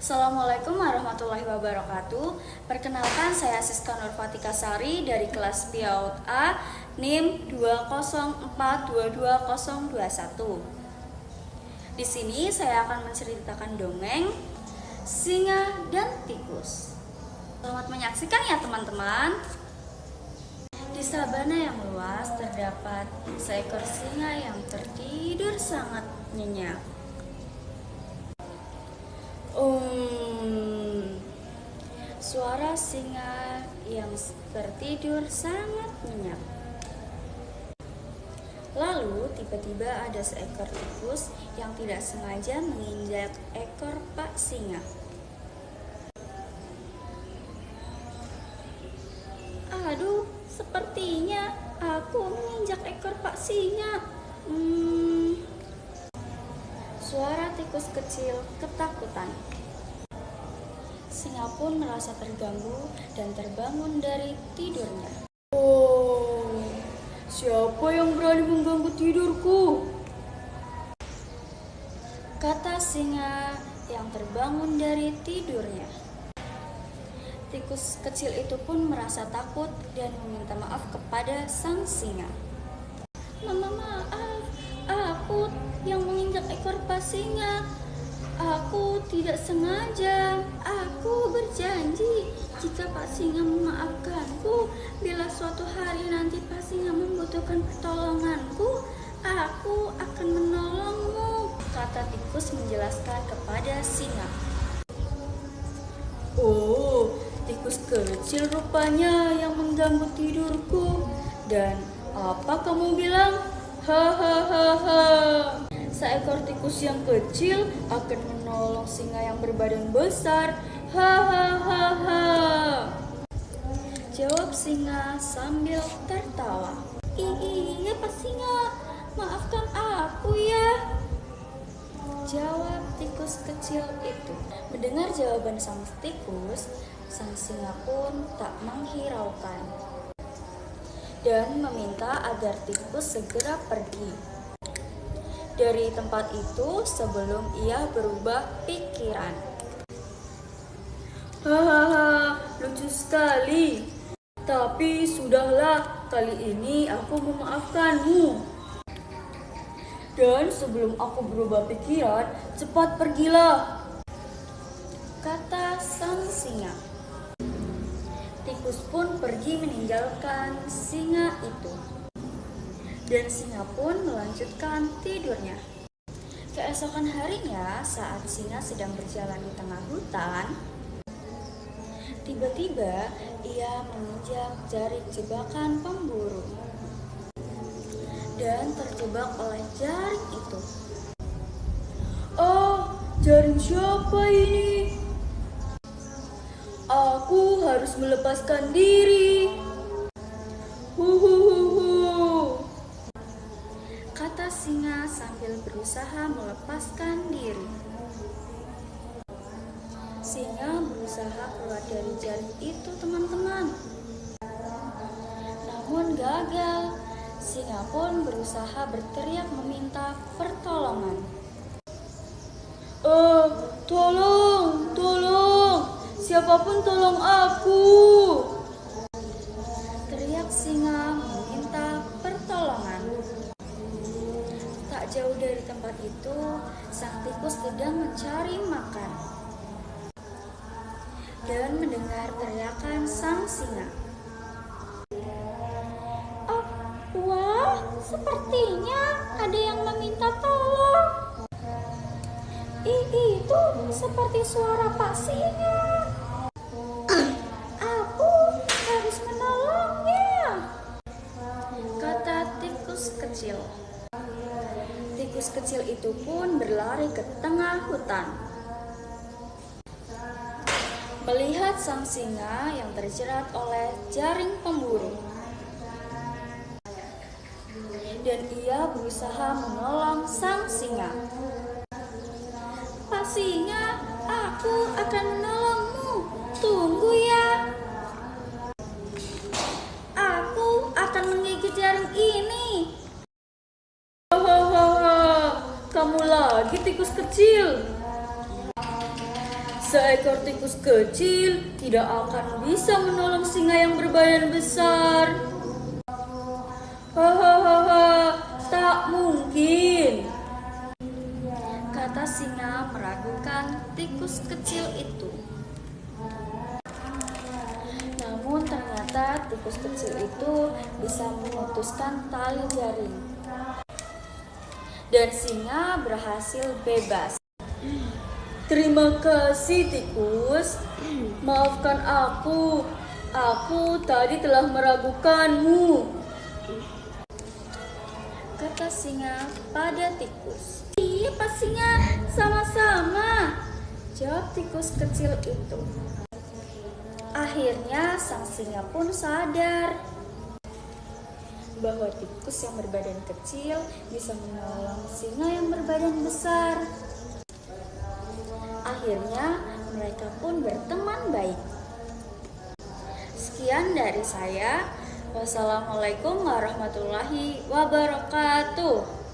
Assalamualaikum warahmatullahi wabarakatuh. Perkenalkan, saya Siska Nurfatika Sari dari kelas PIAUD A NIM 204222021. Di sini saya akan menceritakan dongeng Singa dan Tikus. Selamat menyaksikan ya teman-teman. Di sabana yang luas terdapat seekor singa yang tertidur sangat nyenyak. Suara singa yang tertidur sangat nyenyak. Lalu tiba-tiba ada seekor tikus yang tidak sengaja menginjak ekor Pak Singa. Aduh, sepertinya aku menginjak ekor Pak Singa. Suara tikus kecil ketakutan. Singa pun merasa terganggu dan terbangun dari tidurnya. Oh, siapa yang berani mengganggu tidurku? Kata singa yang terbangun dari tidurnya. Tikus kecil itu pun merasa takut dan meminta maaf kepada sang singa. Maaf, aku yang menginjak ekor Pak Singa. Aku tidak sengaja. Aku berjanji jika Pak Singa memaafkanku, bila suatu hari nanti Pak Singa membutuhkan pertolonganku, aku akan menolongmu, kata tikus menjelaskan kepada singa. Oh, tikus kecil rupanya yang mengganggu tidurku. Dan apa kamu bilang? Hahaha. Seekor tikus yang kecil akan menolong singa yang berbadan besar. Hahaha. Jawab singa sambil tertawa. Iya Pak Singa, maafkan aku ya, jawab tikus kecil itu. Mendengar jawaban sang tikus, sang singa pun tak menghiraukan dan meminta agar tikus segera pergi dari tempat itu sebelum ia berubah pikiran. Hahaha, lucu sekali. Tapi sudahlah, kali ini aku memaafkanmu. Dan sebelum aku berubah pikiran, cepat pergilah, kata sang singa. Tikus pun pergi meninggalkan singa itu. Dan singa pun melanjutkan tidurnya. Keesokan harinya, saat singa sedang berjalan di tengah hutan, tiba-tiba ia menginjak jaring jebakan pemburu dan terjebak oleh jaring itu. Oh, jaring siapa ini? Aku harus melepaskan diri. Kata singa sambil berusaha melepaskan diri. Singa berusaha keluar dari jaring itu, teman-teman. Namun gagal. Singa pun berusaha berteriak meminta pertolongan. Tolong, siapapun tolong aku, teriak singa meminta pertolongan. Tak jauh dari tempat itu, sang tikus sedang mencari makan dan mendengar teriakan sang singa. Oh, wah, sepertinya ada yang meminta tolong. Itu seperti suara Pak Singa. Aku harus menolongnya, kata tikus kecil. Tikus kecil itu pun berlari ke tengah hutan. Melihat sang singa yang terjerat oleh jaring pemburu, dan ia berusaha menolong sang singa. Pak Singa, aku akan menolongmu. Tunggu ya. Aku akan menggigit jaring ini. Kamu lagi tikus kecil. seekor tikus kecil tidak akan bisa menolong singa yang berbadan besar. Hahaha, tak mungkin, kata singa meragukan tikus kecil itu. Namun ternyata tikus kecil itu bisa memutuskan tali jaring. Dan singa berhasil bebas. Terima kasih tikus, maafkan aku tadi telah meragukanmu, kata singa pada tikus. Iya Pak Singa, sama-sama, jawab tikus kecil itu. Akhirnya sang singa pun sadar bahwa tikus yang berbadan kecil bisa menolong singa yang berbadan besar. Akhirnya mereka pun berteman baik. Sekian dari saya. Wassalamualaikum warahmatullahi wabarakatuh.